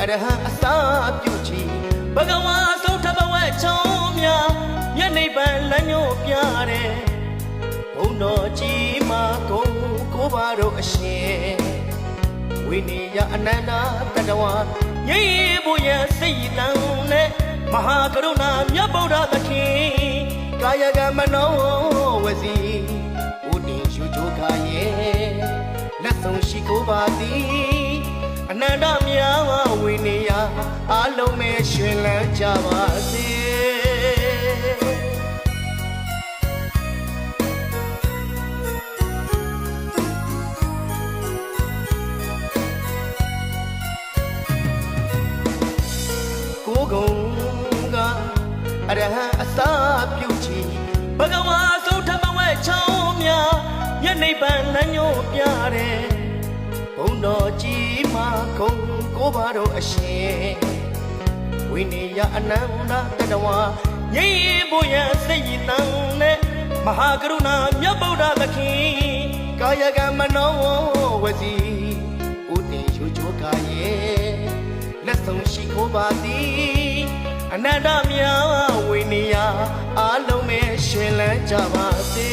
အရဟံအစာပြုချီဘဂဝါဆုံးထဘဝဲချောင်းများမျက်နှိပ်ပံလမ်းညွှန်ပြတဲ့ဘုံတော်ကြီးမှာကိုပါတော့အရှင်ဝိနည်းယအနန္တတတဝါငြိမ်းဖို့ရစိတ်တန်နဲ့မဟာကရုဏာမြတ်ဗုဒ္ဓသခင်ကာယကမနောဝစီဥတည်ရှုချိုးခါရဲ့လက်ဆုံးရှိကိုပါသည်အနန္တမြတ်ဝိနည်းယအလုံးမဲ့ရှင်လန်းကြပါစေအရဟံအစာပြုချီဘဂဝါဆုံးထဘဝဲချောင်းများမျက်နှိပ်ပံလမ်းညွှန်ပြတဲ့ဘုံတော်ကြီးမှာကိုပါတော့အရှင်ဝိနည်းယအနန္တတတဝါငြိမ်းဖို့ရစိတ်တန်နဲ့မဟာကရုဏာမြတ်ဗုဒ္ဓသခင်ကာယကမနောဝစီဥတည်ရှုချိုးကာရဲ့လက်ဆုံးရှိကိုပါသည်အနန္တမြတ်ဝိနည်းယအလုံးမဲ့ရှင်လန်းကြပါစေ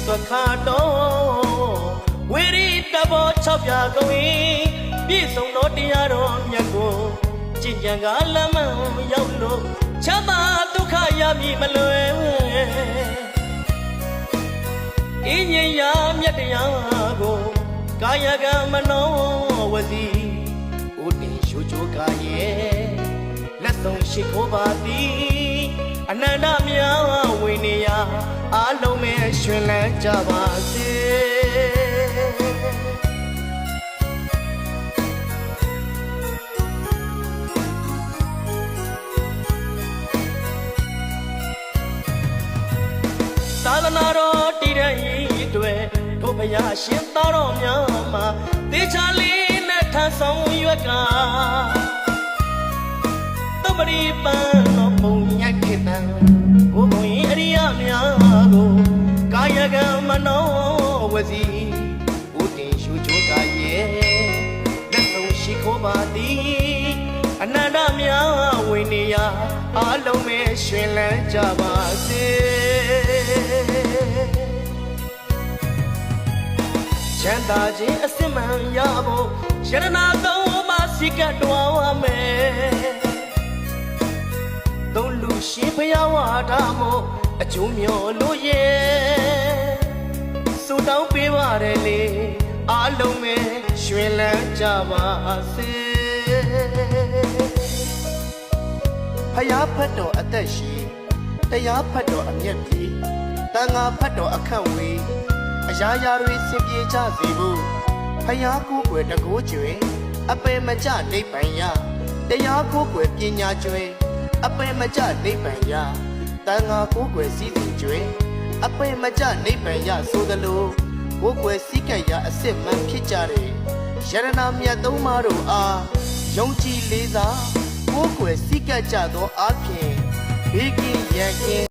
သခါတော်ဝိရိတဘော6ပြကုံပြည့်စုံသောတရားတော်မြတ်ကိုကျင့်ကြံကလမ်းမှန်ရောက်လို့ချမ်းသာဒုက္ခရမည်မလွယ်အင်းငြိမ်ရာမြတ်တရားကိုကာယကမနောဝစီဥတည်ရှုချိုးကာရဲ့လက်ဆုံးရှိခိုးပါသည်အနန္တမြတ်ဝိနည်းယအလုံးမဲ့ရှင်လန်းကြပါစေသာသနာတော်တည်တဲ့ဤအတွက်တို့ဘုရားရှင်သားတော်များမှာတေချာလေးနဲ့ထမ်းဆောင်ရွက်ကသမရိပန်တော်ပုံညက်ခေတံကိုဘုံရင်အရိယများကိုကာယကမနောဝစီဥတည်ရှုချိုးကာရဲ့လက်ဆုံးရှိခိုးပါသည်အနန္တမြတ်ဝိနည်းယအလုံးမဲ့ရှင်လန်းကြပါစေချမ်းသာခြင်းအစစ်မှန်ရဖို့ယရနာသုံးပါးစိကတ်တော်ဝမယ်သုံးလူရှင်ဘုရားဝါဒမို့အကျိုးမျှော်လို့ရဲ့ဆုတောင်းပေးပါတယ်လေအလုံးမဲ့ရှင်လန်းကြပါစေဖယားဖတ်တော်အသက်ရှိတရားဖတ်တော်အမျက်ပြေတန်ဃာဖတ်တော်အခန့်ဝေးအရာရာတွေစင်ပြေကြစေဖို့ဖယားကိုယ်ွယ်တကိုးကျွေအပေမကြနိဗ္ဗာန်ရတရားကိုယ်ွယ်ပညာကျွေအပေမကြနိဗ္ဗာန်ရတန်ဃာကိုယ်ွယ်စည်းစိမ်ကျွေအပေမကြနိဗ္ဗာန်ရဆိုသလိုကိုယ်ွယ်စည်းကပ်ရာအစစ်မှန်ဖြစ်ကြတဲ့ယရနာမြတ်သုံးပါးတို့အားယုံကြည်လေးစားကိုယ်ွယ်စည်းကပ်ကြသောအဖြစ်ဘေးကင်းရန်ကင်း